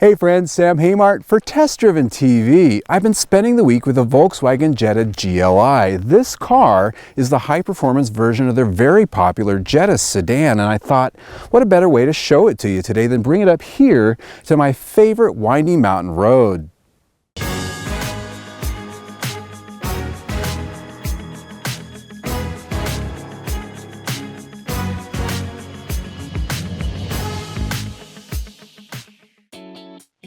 Hey friends, Sam Haymart for Test Driven TV. I've been spending the week with the Volkswagen Jetta GLI. This car is the high-performance version of their very popular Jetta sedan, and I thought, what a better way to show it to you today than bring it up here to my favorite windy mountain road.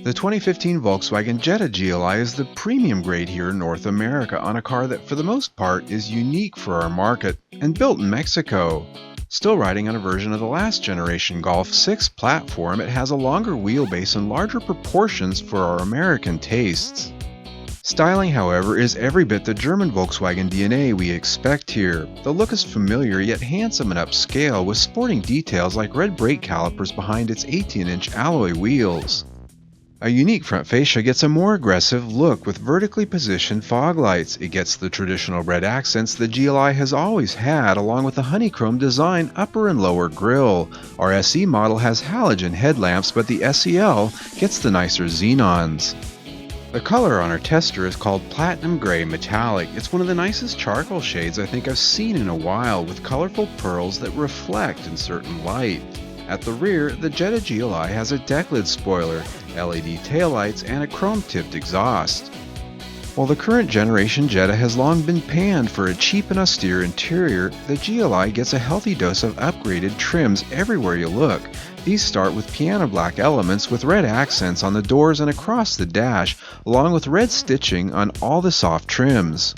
The 2015 Volkswagen Jetta GLI is the premium grade here in North America on a car that for the most part is unique for our market and built in Mexico. Still riding on a version of the last generation Golf 6 platform, it has a longer wheelbase and larger proportions for our American tastes. Styling, however, is every bit the German Volkswagen DNA we expect here. The look is familiar yet handsome and upscale with sporting details like red brake calipers behind its 18-inch alloy wheels. A unique front fascia gets a more aggressive look with vertically positioned fog lights. It gets the traditional red accents the GLI has always had, along with the honeycomb design upper and lower grille. Our SE model has halogen headlamps, but the SEL gets the nicer xenons. The color on our tester is called Platinum Gray Metallic. It's one of the nicest charcoal shades I think I've seen in a while, with colorful pearls that reflect in certain light. At the rear, the Jetta GLI has a deck lid spoiler, LED taillights, and a chrome-tipped exhaust. While the current generation Jetta has long been panned for a cheap and austere interior, the GLI gets a healthy dose of upgraded trims everywhere you look. These start with piano black elements with red accents on the doors and across the dash, along with red stitching on all the soft trims.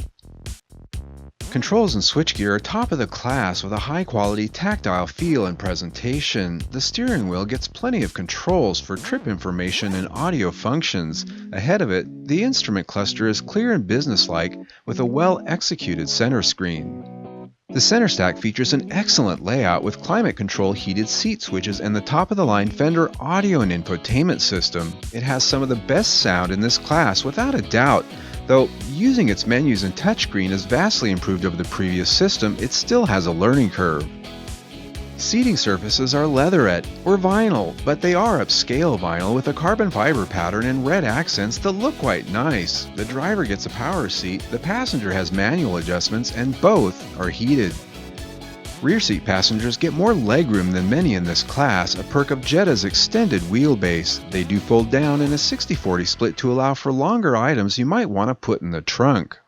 Controls and switchgear are top of the class with a high-quality tactile feel and presentation. The steering wheel gets plenty of controls for trip information and audio functions. Ahead of it, the instrument cluster is clear and businesslike with a well-executed center screen. The center stack features an excellent layout with climate control heated seat switches and the top-of-the-line Fender audio and infotainment system. It has some of the best sound in this class without a doubt. Though using its menus and touchscreen is vastly improved over the previous system, it still has a learning curve. Seating surfaces are leatherette or vinyl, but they are upscale vinyl with a carbon fiber pattern and red accents that look quite nice. The driver gets a power seat, the passenger has manual adjustments, and both are heated. Rear seat passengers get more legroom than many in this class, a perk of Jetta's extended wheelbase. They do fold down in a 60-40 split to allow for longer items you might want to put in the trunk.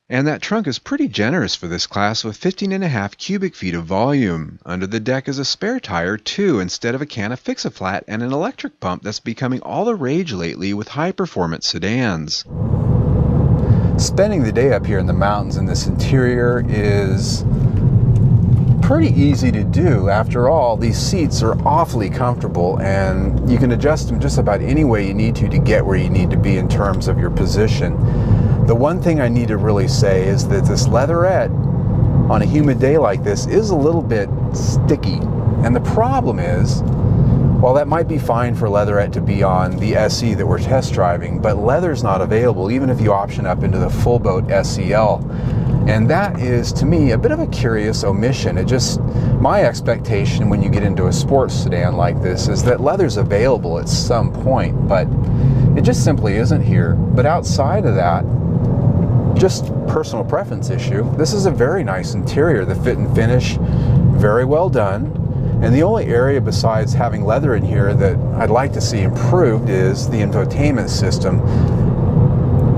And that trunk is pretty generous for this class with 15.5 cubic feet of volume. Under the deck is a spare tire too, instead of a can of Fix-A-Flat and an electric pump that's becoming all the rage lately with high-performance sedans. Spending the day up here in the mountains in this interior is pretty easy to do. After all, these seats are awfully comfortable and you can adjust them just about any way you need to get where you need to be in terms of your position. The one thing I need to really say is that this leatherette on a humid day like this is a little bit sticky. And the problem is, while that might be fine for leatherette to be on the SE that we're test driving, but leather's not available even if you option up into the full boat SEL. And that is, to me, a bit of a curious omission. My expectation when you get into a sports sedan like this is that leather's available at some point, but it just simply isn't here. But outside of that, just personal preference issue, this is a very nice interior. The fit and finish, very well done. And the only area besides having leather in here that I'd like to see improved is the infotainment system.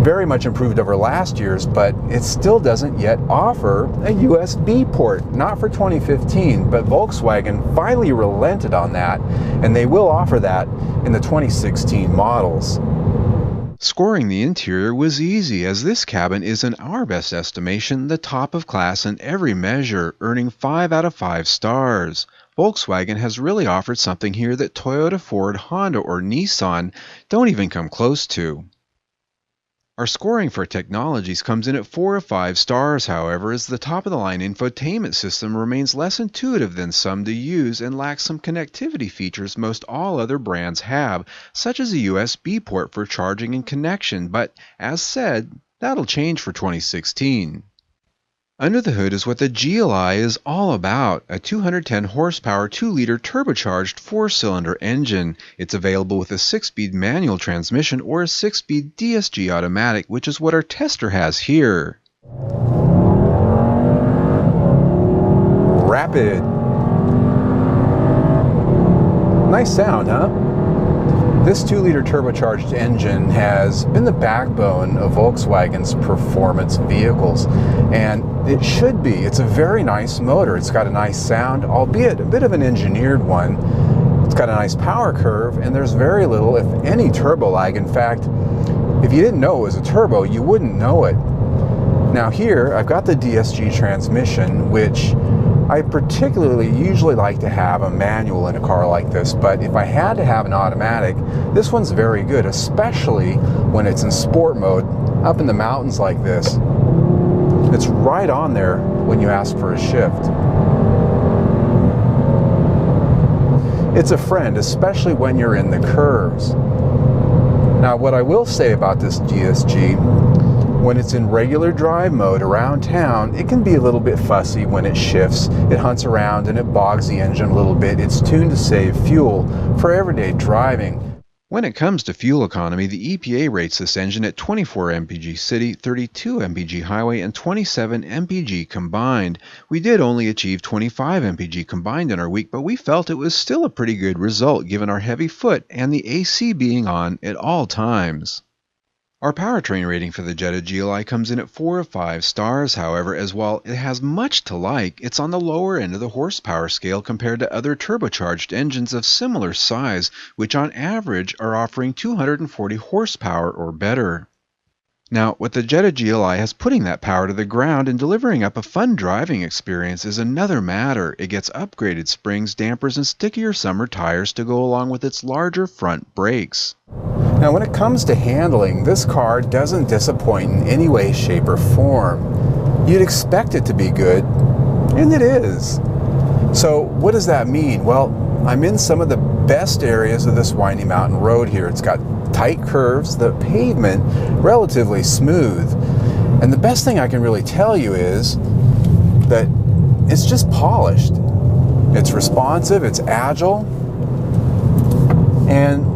Very much improved over last year's, but it still doesn't yet offer a USB port. Not for 2015, but Volkswagen finally relented on that, and they will offer that in the 2016 models. Scoring the interior was easy, as this cabin is, in our best estimation, the top of class in every measure, earning 5 out of 5 stars. Volkswagen has really offered something here that Toyota, Ford, Honda, or Nissan don't even come close to. Our scoring for technologies comes in at 4 of 5 stars, however, as the top-of-the-line infotainment system remains less intuitive than some to use and lacks some connectivity features most all other brands have, such as a USB port for charging and connection, but, as said, that'll change for 2016. Under the hood is what the GLI is all about, a 210 horsepower 2-liter turbocharged 4-cylinder engine. It's available with a 6-speed manual transmission or a 6-speed DSG automatic, which is what our tester has here. Rapid. Nice sound, huh? This 2-liter turbocharged engine has been the backbone of Volkswagen's performance vehicles, and it should be. It's a very nice motor. It's got a nice sound, albeit a bit of an engineered one. It's got a nice power curve, and there's very little, if any, turbo lag. In fact, if you didn't know it was a turbo, you wouldn't know it. Now here, I've got the DSG transmission, which I particularly usually like to have a manual in a car like this, but if I had to have an automatic, this one's very good, especially when it's in sport mode up in the mountains like this. It's right on there when you ask for a shift. It's a friend, especially when you're in the curves. Now, what I will say about this DSG, when it's in regular drive mode around town, it can be a little bit fussy when it shifts. It hunts around and it bogs the engine a little bit. It's tuned to save fuel for everyday driving. When it comes to fuel economy, the EPA rates this engine at 24 mpg city, 32 mpg highway, and 27 mpg combined. We did only achieve 25 mpg combined in our week, but we felt it was still a pretty good result given our heavy foot and the AC being on at all times. Our powertrain rating for the Jetta GLI comes in at 4 of 5 stars, however, as while it has much to like, it's on the lower end of the horsepower scale compared to other turbocharged engines of similar size, which on average are offering 240 horsepower or better. Now, what the Jetta GLI has putting that power to the ground and delivering up a fun driving experience is another matter. It gets upgraded springs, dampers, and stickier summer tires to go along with its larger front brakes. Now, when it comes to handling, this car doesn't disappoint in any way, shape, or form. You'd expect it to be good, and it is. So what does that mean? Well, I'm in some of the best areas of this windy mountain road here. It's got tight curves, the pavement relatively smooth. And the best thing I can really tell you is that it's just polished. It's responsive, it's agile, and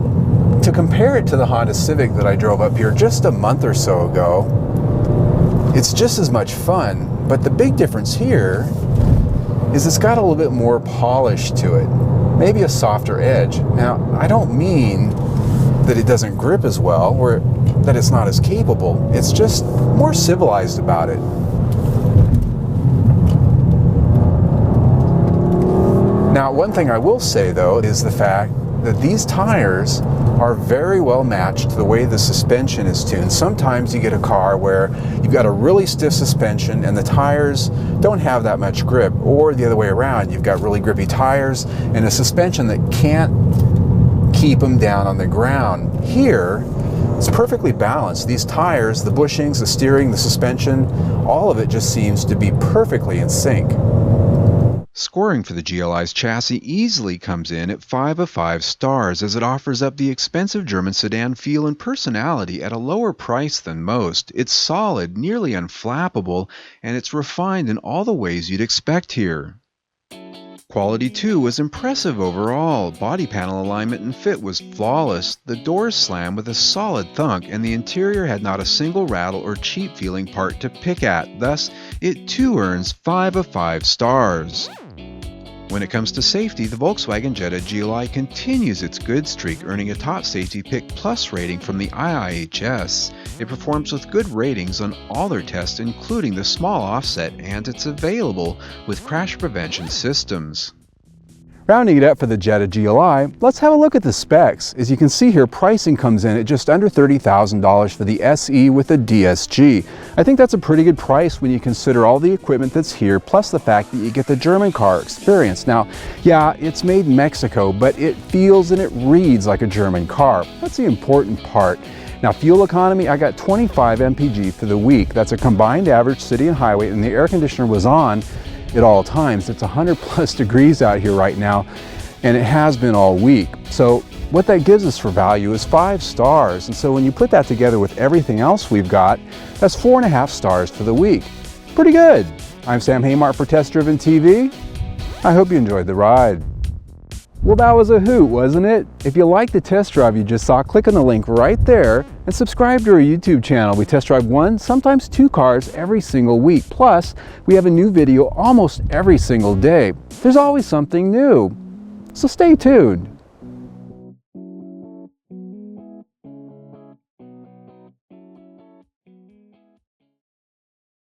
to compare it to the Honda Civic that I drove up here just a month or so ago, it's just as much fun, but the big difference here is it's got a little bit more polish to it, maybe a softer edge. Now, I don't mean that it doesn't grip as well or that it's not as capable. It's just more civilized about it. Now, one thing I will say though is the fact that these tires are very well matched to the way the suspension is tuned. Sometimes you get a car where you've got a really stiff suspension and the tires don't have that much grip, or the other way around, you've got really grippy tires and a suspension that can't keep them down on the ground. Here, it's perfectly balanced. These tires, the bushings, the steering, the suspension, all of it just seems to be perfectly in sync. Scoring for the GLI's chassis easily comes in at 5 of 5 stars, as it offers up the expensive German sedan feel and personality at a lower price than most. It's solid, nearly unflappable, and it's refined in all the ways you'd expect here. Quality too was impressive overall. Body panel alignment and fit was flawless. The doors slam with a solid thunk, and the interior had not a single rattle or cheap feeling part to pick at. Thus, it too earns 5 of 5 stars. When it comes to safety, the Volkswagen Jetta GLI continues its good streak, earning a top safety pick plus rating from the IIHS. It performs with good ratings on all their tests, including the small offset, and it's available with crash prevention systems. Rounding it up for the Jetta GLI, let's have a look at the specs. As you can see here, pricing comes in at just under $30,000 for the SE with the DSG. I think that's a pretty good price when you consider all the equipment that's here, plus the fact that you get the German car experience. Now, yeah, it's made in Mexico, but it feels and it reads like a German car. That's the important part. Now, fuel economy, I got 25 mpg for the week. That's a combined average city and highway, and the air conditioner was on at all times. It's 100+ degrees out here right now, and it has been all week. So what that gives us for value is 5 stars. And so when you put that together with everything else we've got, that's 4.5 stars for the week. Pretty good. I'm Sam Haymart for Test Driven TV. I hope you enjoyed the ride. Well, that was a hoot, wasn't it? If you liked the test drive you just saw, click on the link right there and subscribe to our YouTube channel. We test drive 1, sometimes 2 cars every single week. Plus, we have a new video almost every single day. There's always something new. So stay tuned.